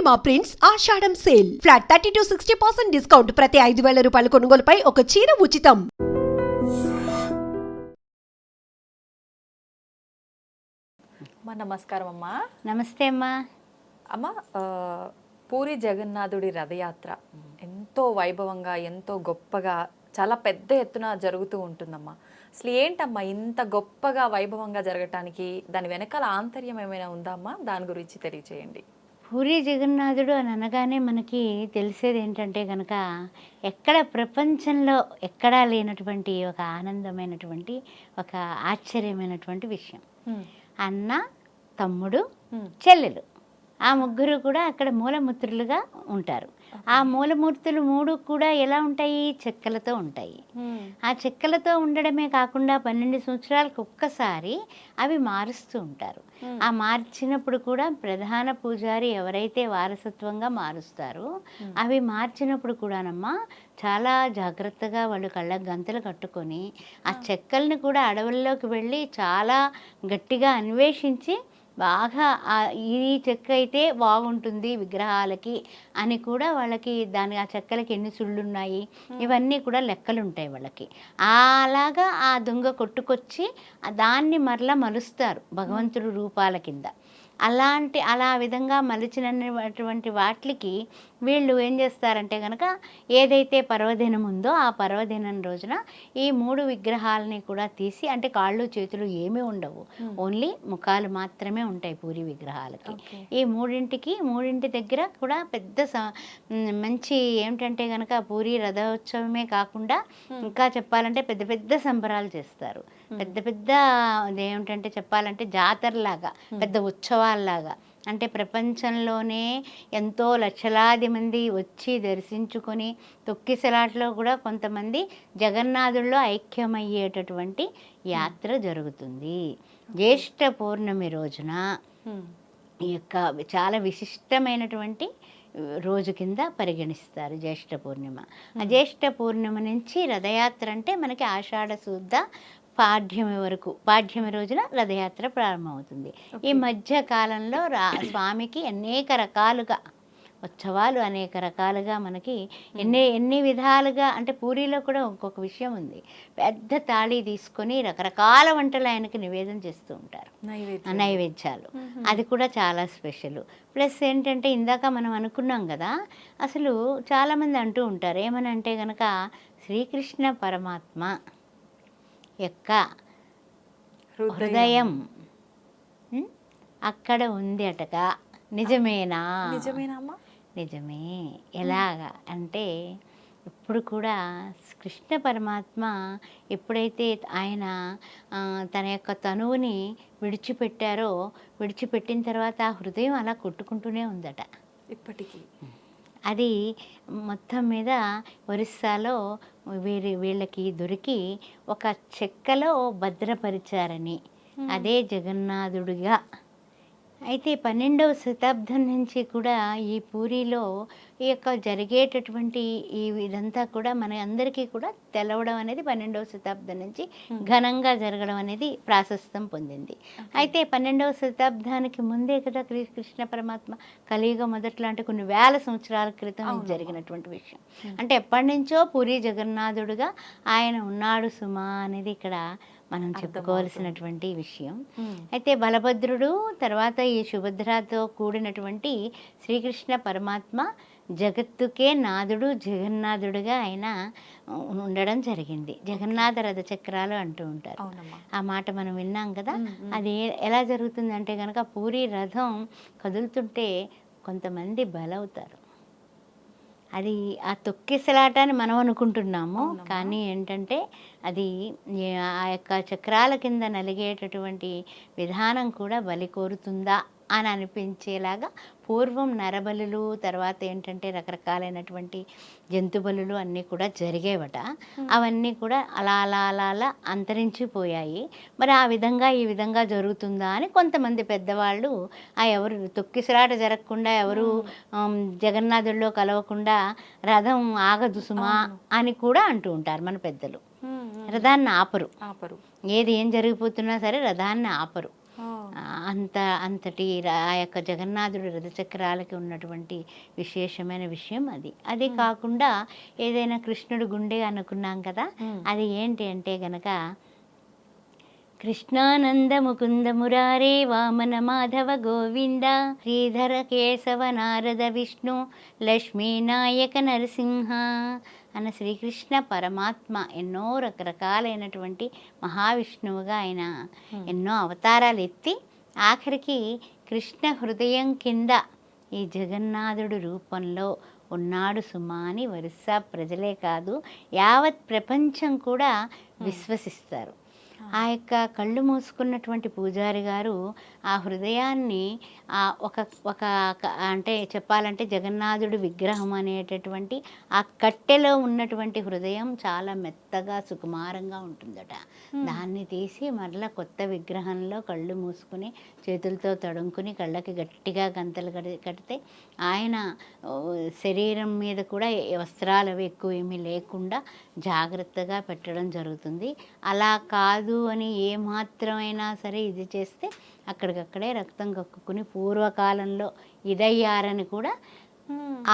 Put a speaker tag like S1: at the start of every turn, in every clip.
S1: పూర్ణిమ prints ఆషాఢం sale flat 30-60% discount. ప్రతి 5,000 రూపాయల కొనుగోలుపై ఒక చీర ఉచితం.
S2: నమస్కారం అమ్మా.
S3: నమస్తే అమ్మా.
S2: అమ్మ, పూరి జగన్నాథుడి రథయాత్ర ఎంతో వైభవంగా, ఎంతో గొప్పగా, చాలా పెద్ద ఎత్తున జరుగుతూ ఉంటుందమ్మా. అసలు ఏంటమ్మా ఇంత గొప్పగా వైభవంగా జరగటానికి దాని వెనకాల ఆంతర్యం ఏమైనా ఉందా అమ్మా? దాని గురించి తెలియచేయండి.
S3: పూరి జగన్నాథుడు అని అనగానే మనకి తెలిసేది ఏంటంటే కనుక ఎక్కడ ప్రపంచంలో ఎక్కడా లేనటువంటి ఒక ఆనందమైనటువంటి ఒక ఆశ్చర్యమైనటువంటి విషయం. అన్న, తమ్ముడు, చెల్లెలు, ఆ ముగ్గురు కూడా అక్కడ మూలమూర్తులుగా ఉంటారు. ఆ మూలమూర్తులు మూడు కూడా ఎలా ఉంటాయి? చెక్కలతో ఉంటాయి. ఆ చెక్కలతో ఉండడమే కాకుండా 12 సంవత్సరాలకు ఒక్కసారి అవి మారుస్తూ ఉంటారు. ఆ మార్చినప్పుడు కూడా ప్రధాన పూజారి ఎవరైతే వారసత్వంగా మారుస్తారో అవి మార్చినప్పుడు కూడానమ్మా చాలా జాగ్రత్తగా వాళ్ళు కళ్ళకు గంతలు కట్టుకొని ఆ చెక్కల్ని కూడా అడవుల్లోకి వెళ్ళి చాలా గట్టిగా అన్వేషించి బాగా ఈ చెక్క అయితే బాగుంటుంది విగ్రహాలకి అని కూడా వాళ్ళకి ఆ చెక్కలకి ఎన్ని సుళ్ళు ఉన్నాయి ఇవన్నీ కూడా లెక్కలు ఉంటాయి వాళ్ళకి. అలాగా ఆ దొంగ కొట్టుకొచ్చి దాన్ని మరలా మలుస్తారు భగవంతుడు రూపాల కింద. అలా విధంగా మలిచినటువంటి వాటికి వీళ్ళు ఏం చేస్తారంటే కనుక ఏదైతే పర్వదినం ఉందో ఆ పర్వదినం రోజున ఈ 3 విగ్రహాలని కూడా తీసి, అంటే కాళ్ళు చేతులు ఏమీ ఉండవు, ఓన్లీ ముఖాలు మాత్రమే ఉంటాయి పూరి విగ్రహాలకి. ఈ మూడింటి దగ్గర కూడా పెద్ద మంచి ఏమిటంటే కనుక పూరి రథోత్సవమే కాకుండా ఇంకా చెప్పాలంటే పెద్ద పెద్ద సంబరాలు చేస్తారు. పెద్ద ఏమిటంటే చెప్పాలంటే జాతరలాగా, పెద్ద ఉత్సవాల్లాగా. అంటే ప్రపంచంలోనే ఎంతో లక్షలాది మంది వచ్చి దర్శించుకొని తొక్కిసలాట్లో కూడా కొంతమంది జగన్నాథుల్లో ఐక్యమయ్యేటటువంటి యాత్ర జరుగుతుంది. జ్యేష్ఠ పౌర్ణమి రోజున ఈ యొక్క చాలా విశిష్టమైనటువంటి రోజు కింద పరిగణిస్తారు జ్యేష్ఠ పూర్ణిమ. ఆ జ్యేష్ఠ పూర్ణిమ నుంచి రథయాత్ర అంటే మనకి ఆషాఢ శుద్ధ పాడ్యమి రోజున రథయాత్ర ప్రారంభమవుతుంది. ఈ మధ్య కాలంలో స్వామికి అనేక రకాలుగా ఉత్సవాలు, అనేక రకాలుగా మనకి ఎన్ని విధాలుగా, అంటే పూరిలో కూడా ఇంకొక విషయం ఉంది. పెద్ద తాళి తీసుకొని రకరకాల వంటలు ఆయనకి నివేదన చేస్తూ ఉంటారు, నైవేద్యాలు. అది కూడా చాలా స్పెషల్. ప్లస్ ఏంటంటే ఇందాక మనం అనుకున్నాం కదా, అసలు చాలామంది అంటూ ఉంటారు ఏమని అంటే కనుక శ్రీకృష్ణ పరమాత్మ యొక్క హృదయం అక్కడ ఉంది అటగా. నిజమేనా? నిజమే. ఎలాగా అంటే ఇప్పుడు కూడా కృష్ణ పరమాత్మ ఎప్పుడైతే ఆయన తన యొక్క తనువుని విడిచిపెట్టారో, విడిచిపెట్టిన తర్వాత ఆ హృదయం అలా కొట్టుకుంటూనే ఉందట
S2: ఇప్పటికీ.
S3: అది మొత్తం మీద ఒరిస్సాలో వీళ్ళకి దొరికి ఒక చెక్కలో భద్రపరిచారని, అదే జగన్నాథుడిగా. అయితే 12వ శతాబ్దం నుంచి కూడా ఈ పూరిలో ఈ యొక్క జరిగేటటువంటి ఇదంతా కూడా మన అందరికీ కూడా తెలవడం అనేది 12వ శతాబ్దం నుంచి ఘనంగా జరగడం అనేది ప్రాశస్త్యం పొందింది. అయితే 12వ శతాబ్దానికి ముందే కదా కృష్ణ పరమాత్మ కలియుగ మొదట్లో, అంటే కొన్ని వేల సంవత్సరాల క్రితం జరిగినటువంటి విషయం. అంటే ఎప్పటి నుంచో పూరి జగన్నాథుడుగా ఆయన ఉన్నాడు సుమా అనేది ఇక్కడ మనం చెప్పుకోవాల్సినటువంటి విషయం. అయితే బలభద్రుడు తర్వాత ఈ సుభద్రతో కూడినటువంటి శ్రీకృష్ణ పరమాత్మ జగత్తుకే నాథుడు, జగన్నాథుడుగా ఆయన ఉండడం జరిగింది. జగన్నాథ రథ చక్రాలు అంటూ ఉంటారు. ఆ మాట మనం విన్నాం కదా. అది ఎలా జరుగుతుందంటే కనుక పూరి రథం కదులుతుంటే కొంతమంది బలవుతారు. అది ఆ తొక్కిసలాట అని మనం అనుకుంటున్నాము, కానీ ఏంటంటే అది ఆ యొక్క చక్రాల కింద నలిగేటటువంటి విధానం కూడా బలి కోరుతుందా అని అనిపించేలాగా పూర్వం నరబలులు, తర్వాత ఏంటంటే రకరకాలైనటువంటి జంతు బలులు అన్నీ కూడా జరిగేవట. అవన్నీ కూడా అలా అంతరించిపోయాయి. మరి ఆ విధంగా ఈ విధంగా జరుగుతుందా అని కొంతమంది పెద్దవాళ్ళు ఎవరు తొక్కిసలాట జరగకుండా, ఎవరు జగన్నాథుల్లో కలవకుండా రథం ఆగదు సుమా అని కూడా అంటూ ఉంటారు మన పెద్దలు. రథాన్ని ఆపరు, ఏది ఏం జరిగిపోతున్నా సరే రథాన్ని ఆపరు. ఆ యొక్క జగన్నాథుడి రథచక్రాలకి ఉన్నటువంటి విశేషమైన విషయం అది. అదే కాకుండా ఏదైనా కృష్ణుడు గుండె అనుకున్నాం కదా, అది ఏంటి అంటే గనక కృష్ణానంద ముకుంద మురారే వామన మాధవ గోవింద శ్రీధర కేశవ నారద విష్ణు లక్ష్మీ నాయక నరసింహ అన్న శ్రీకృష్ణ పరమాత్మ ఎన్నో రకరకాలైనటువంటి మహావిష్ణువుగా ఆయన ఎన్నో అవతారాలు ఎత్తి ఆఖరికి కృష్ణ హృదయం కింద ఈ జగన్నాథుడు రూపంలో ఉన్నాడు సుమా అని వరుస ప్రజలే కాదు యావత్ ప్రపంచం కూడా విశ్వసిస్తారు. ఆ యొక్క కళ్ళు మూసుకున్నటువంటి పూజారి గారు ఆ హృదయాన్ని ఒక అంటే చెప్పాలంటే జగన్నాథుడి విగ్రహం అనేటటువంటి ఆ కట్టెలో ఉన్నటువంటి హృదయం చాలా మెత్తగా సుకుమారంగా ఉంటుందట. దాన్ని తీసి మరలా కొత్త విగ్రహంలో కళ్ళు మూసుకుని చేతులతో తడుముకుని కళ్ళకి గట్టిగా గంతలు కడితే ఆయన శరీరం మీద కూడా వస్త్రాలు అవి ఎక్కువ ఏమీ లేకుండా జాగ్రత్తగా పెట్టడం జరుగుతుంది. అలా కాదు అని ఏమాత్రమైనా సరే ఇది చేస్తే అక్కడికక్కడే రక్తం కక్కుకుని పూర్వకాలంలో ఇదయ్యారని కూడా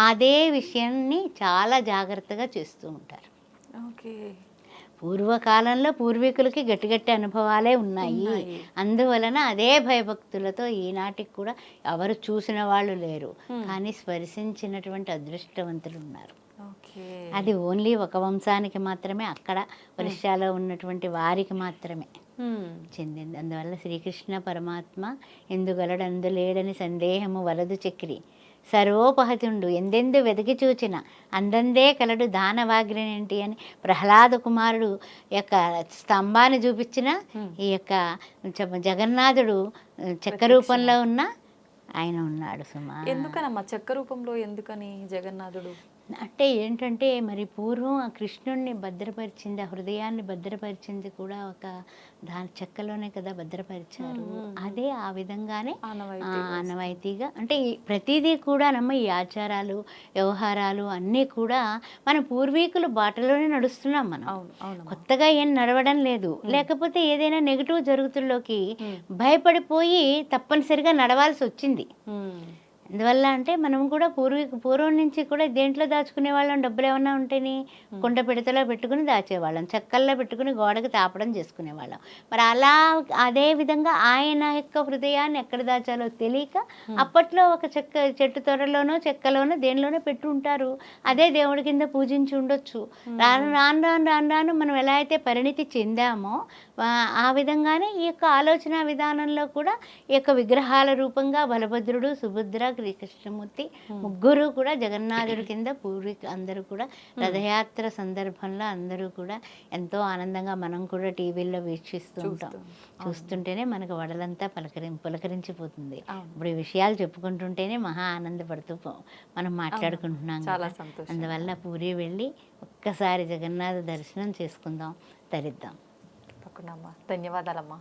S3: అదే విషయాన్ని చాలా జాగ్రత్తగా చేస్తూ ఉంటారు.
S2: ఓకే,
S3: పూర్వకాలంలో పూర్వీకులకి గట్టి గట్టి అనుభవాలే ఉన్నాయి. అందువలన అదే భయభక్తులతో ఈనాటికి కూడా ఎవరు చూసిన వాళ్ళు లేరు, కానీ స్పర్శించినటువంటి అదృష్టవంతులు ఉన్నారు. అది ఓన్లీ ఒక వంశానికి మాత్రమే, అక్కడ వృషాలో ఉన్నటువంటి వారికి మాత్రమే చెందింది. అందువల్ల శ్రీకృష్ణ పరమాత్మ ఎందుగలడు అందులేడని సందేహము వలదు చక్రి సర్వోపహతుండు ఎందెందు వెతికి చూచిన అందందే కలడు దానవాగ్రేంటి అని ప్రహ్లాద కుమారుడు యొక్క స్తంభాన్ని చూపించిన ఈ యొక్క జగన్నాథుడు చెక్క రూపంలో ఉన్న ఆయన ఉన్నాడు సుమా.
S2: ఎందుకనమ్మా చెక్క రూపంలో ఎందుకని జగన్నాథుడు
S3: అంటే ఏంటంటే మరి పూర్వం ఆ కృష్ణుడిని భద్రపరిచింది, ఆ హృదయాన్ని భద్రపరిచింది కూడా ఒక దాని చెక్కలోనే కదా భద్రపరిచారు. అదే ఆ విధంగానే ఆనవాయితీగా అంటే ప్రతిదీ కూడా ఈ ఆచారాలు వ్యవహారాలు అన్నీ కూడా మన పూర్వీకులు బాటలోనే నడుస్తున్నాం మనం, కొత్తగా ఏం నడవడం లేదు. లేకపోతే ఏదైనా నెగిటివ్ జరుగుతుల్లోకి భయపడిపోయి తప్పనిసరిగా నడవాల్సి వచ్చింది. అందువల్ల అంటే మనం కూడా పూర్వం నుంచి కూడా దేంట్లో దాచుకునే వాళ్ళం, డబ్బులు ఏమన్నా ఉంటేనే కుండ పిడతలో పెట్టుకుని దాచేవాళ్ళం, చెక్కల్లో పెట్టుకుని గోడకి తాపడం చేసుకునేవాళ్ళం. మరి అలా అదే విధంగా ఆయన యొక్క హృదయాన్ని ఎక్కడ దాచాలో తెలియక అప్పట్లో ఒక చెట్టు తొరలోనో చెక్కలోనో దేనిలోనో పెట్టి ఉంటారు. అదే దేవుడి కింద పూజించి ఉండొచ్చు. రాను రాను రాను రాను రాను మనం ఎలా అయితే పరిణితి చెందామో ఆ విధంగానే ఈ యొక్క ఆలోచన విధానంలో కూడా ఈ యొక్క విగ్రహాల రూపంగా బలభద్రుడు, సుభద్ర, శ్రీకృష్ణమూర్తి ముగ్గురు కూడా జగన్నాథుడి కింద అందరూ కూడా రథయాత్ర సందర్భంలో అందరూ కూడా ఎంతో ఆనందంగా మనం కూడా టీవీల్లో వీక్షిస్తూ ఉంటాం. చూస్తుంటేనే మనకు వడలంతా పులకరించిపోతుంది. ఇప్పుడు ఈ విషయాలు చెప్పుకుంటుంటేనే మహా ఆనందపడుతూ మనం మాట్లాడుకుంటున్నాం. అందువల్ల పూరి వెళ్ళి ఒక్కసారి జగన్నాథ దర్శనం చేసుకుందాం, తరిద్దాం.
S2: తప్పకుండా అమ్మా, ధన్యవాదాలమ్మా.